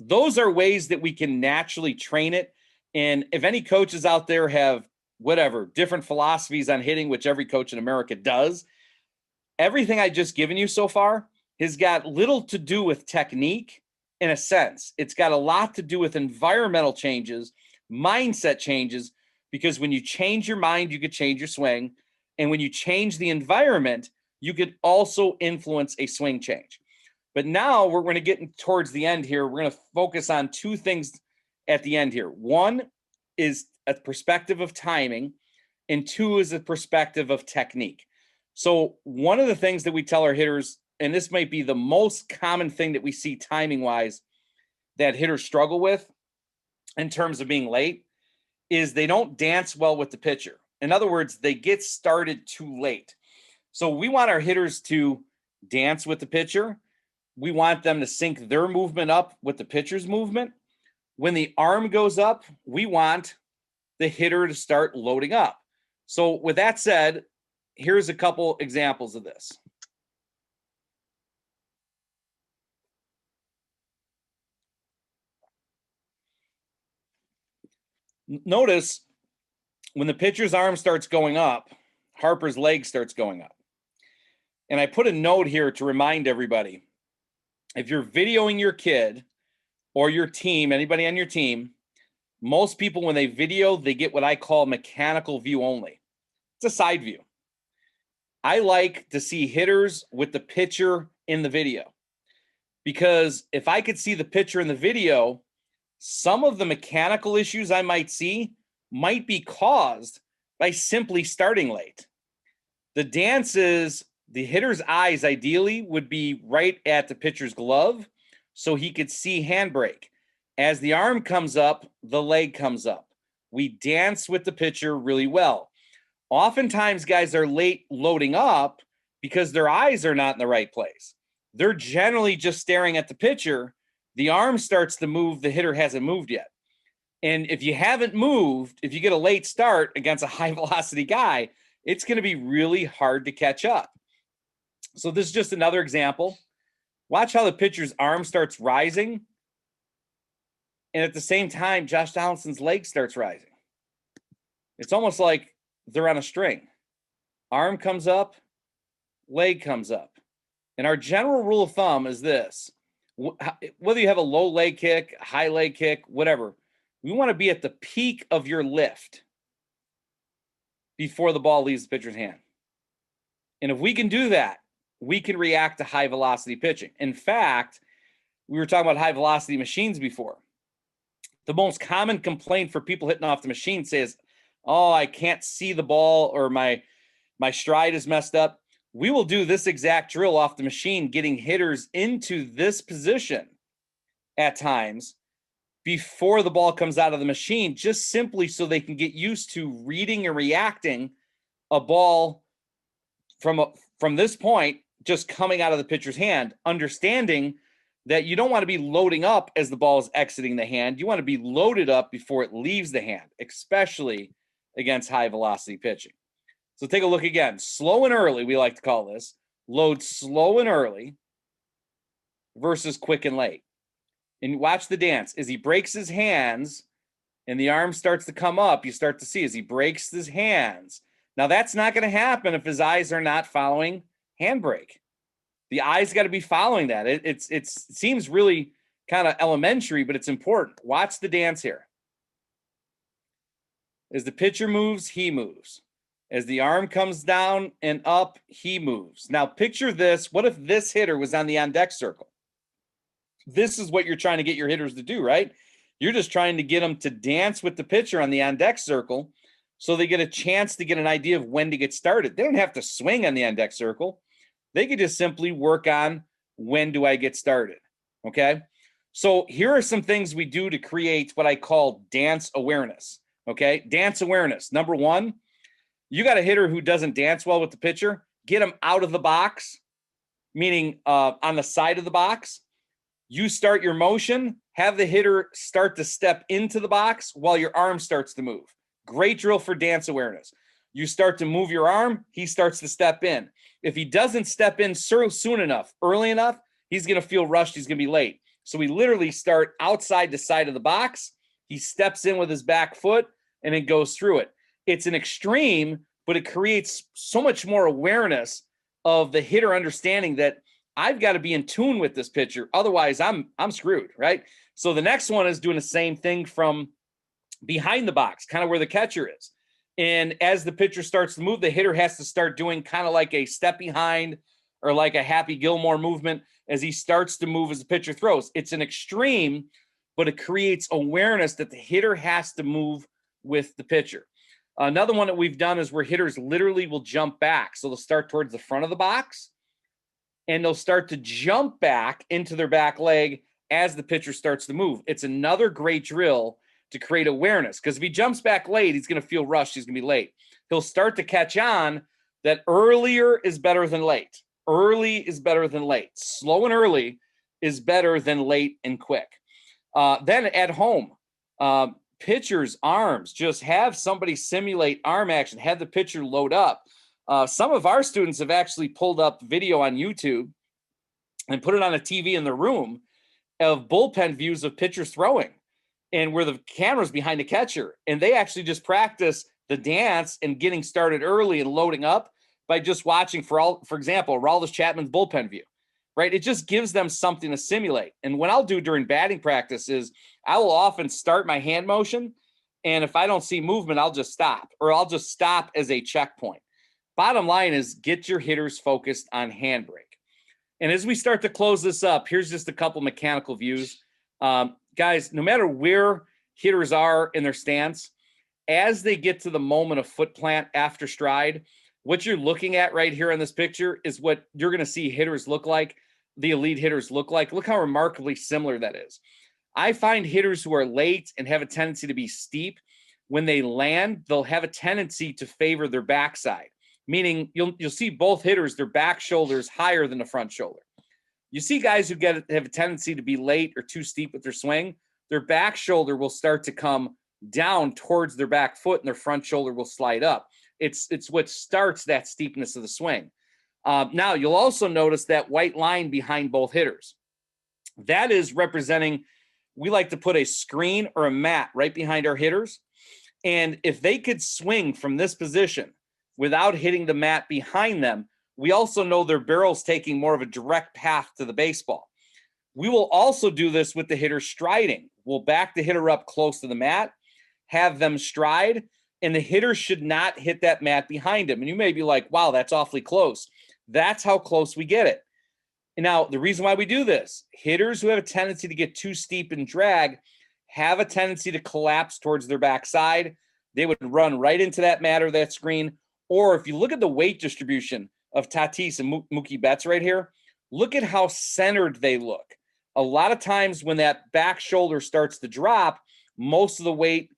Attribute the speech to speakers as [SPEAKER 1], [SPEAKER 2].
[SPEAKER 1] those are ways that we can naturally train it. And if any coaches out there have whatever different philosophies on hitting, which every coach in America does, everything I just given you so far has got little to do with technique. In a sense, it's got a lot to do with environmental changes, mindset changes, because when you change your mind, you could change your swing. And when you change the environment, you could also influence a swing change. But now we're going to get towards the end here. We're going to focus on two things at the end here. One is a perspective of timing, and two is a perspective of technique. So one of the things that we tell our hitters, and this might be the most common thing that we see timing wise that hitters struggle with in terms of being late, is they don't dance well with the pitcher. In other words, they get started too late. So we want our hitters to dance with the pitcher. We want them to sync their movement up with the pitcher's movement. When the arm goes up, we want the hitter to start loading up. So with that said, here's a couple examples of this. Notice when the pitcher's arm starts going up, Harper's leg starts going up. And I put a note here to remind everybody, if you're videoing your kid or your team, anybody on your team, most people, when they video, they get what I call mechanical view only. It's a side view. I like to see hitters with the pitcher in the video, because if I could see the pitcher in the video, some of the mechanical issues I might see might be caused by simply starting late. The dance is the hitter's eyes ideally would be right at the pitcher's glove so he could see handbrake. As the arm comes up, the leg comes up. We dance with the pitcher really well. Oftentimes, guys are late loading up because their eyes are not in the right place. They're generally just staring at the pitcher. The arm starts to move. The hitter hasn't moved yet. And if you haven't moved, if you get a late start against a high velocity guy, it's going to be really hard to catch up. So this is just another example. Watch how the pitcher's arm starts rising. And at the same time, Josh Donaldson's leg starts rising. It's almost like they're on a string. Arm comes up, leg comes up. And our general rule of thumb is this: whether you have a low leg kick, a high leg kick, whatever, we want to be at the peak of your lift before the ball leaves the pitcher's hand. And if we can do that, we can react to high velocity pitching. In fact, we were talking about high velocity machines before. The most common complaint for people hitting off the machine says, oh, I can't see the ball, or my stride is messed up. We will do this exact drill off the machine, getting hitters into this position at times before the ball comes out of the machine, just simply so they can get used to reading and reacting a ball from this point just coming out of the pitcher's hand, understanding that you don't want to be loading up as the ball is exiting the hand. You want to be loaded up before it leaves the hand, especially against high velocity pitching. So take a look again. Slow and early, we like to call this. Load slow and early versus quick and late. And watch the dance. As he breaks his hands and the arm starts to come up, you start to see as he breaks his hands. Now, that's not going to happen if his eyes are not following handbrake. The eyes got to be following that. It seems really kind of elementary, but it's important. Watch the dance here. As the pitcher moves, he moves. As the arm comes down and up, he moves. Now, picture this. What if this hitter was on the on-deck circle? This is what you're trying to get your hitters to do, right? You're just trying to get them to dance with the pitcher on the on-deck circle so they get a chance to get an idea of when to get started. They don't have to swing on the on-deck circle. They could just simply work on, when do I get started? Okay. So here are some things we do to create what I call dance awareness. Okay. Dance awareness. Number one, you got a hitter who doesn't dance well with the pitcher, get him out of the box, meaning on the side of the box. You start your motion, have the hitter start to step into the box while your arm starts to move. Great drill for dance awareness. You start to move your arm, he starts to step in. If he doesn't step in soon enough, early enough, he's going to feel rushed. He's going to be late. So we literally start outside the side of the box. He steps in with his back foot and then goes through it. It's an extreme, but it creates so much more awareness of the hitter understanding that I've got to be in tune with this pitcher. Otherwise, I'm screwed, right? So the next one is doing the same thing from behind the box, kind of where the catcher is. And as the pitcher starts to move, the hitter has to start doing kind of like a step behind or like a Happy Gilmore movement as he starts to move as the pitcher throws. It's an extreme, but it creates awareness that the hitter has to move with the pitcher. Another one that we've done is where hitters literally will jump back. So they'll start towards the front of the box and they'll start to jump back into their back leg as the pitcher starts to move. It's another great drill to create awareness, because if he jumps back late, he's going to feel rushed. He's going to be late. He'll start to catch on that earlier is better than late. Early is better than late. Slow and early is better than late and quick. Then at home, pitcher's arms, just have somebody simulate arm action, have the pitcher load up. Some of our students have actually pulled up video on YouTube and put it on a TV in the room of bullpen views of pitchers throwing, and where the camera's behind the catcher. And they actually just practice the dance and getting started early and loading up by just watching, for example, Aroldis Chapman's bullpen view, right? It just gives them something to simulate. And what I'll do during batting practice is I will often start my hand motion, and if I don't see movement, I'll just stop, or I'll just stop as a checkpoint. Bottom line is get your hitters focused on handbrake. And as we start to close this up, here's just a couple mechanical views. Guys, no matter where hitters are in their stance, as they get to the moment of foot plant after stride, what you're looking at right here in this picture is what you're going to see hitters look like, the elite hitters look like. Look how remarkably similar that is. I find hitters who are late and have a tendency to be steep, when they land, they'll have a tendency to favor their backside, meaning you'll see both hitters, their back shoulder is higher than the front shoulder. You see guys who have a tendency to be late or too steep with their swing, their back shoulder will start to come down towards their back foot and their front shoulder will slide up. It's what starts that steepness of the swing. Now, you'll also notice that white line behind both hitters. That is representing, we like to put a screen or a mat right behind our hitters. And if they could swing from this position without hitting the mat behind them, we also know their barrel's taking more of a direct path to the baseball. We will also do this with the hitter striding. We'll back the hitter up close to the mat, have them stride, and the hitter should not hit that mat behind him. And you may be like, wow, that's awfully close. That's how close we get it. And now, the reason why we do this, hitters who have a tendency to get too steep and drag have a tendency to collapse towards their backside. They would run right into that mat or that screen. Or if you look at the weight distribution of Tatis and Mookie Betts right here, look at how centered they look. A lot of times when that back shoulder starts to drop, most of the weight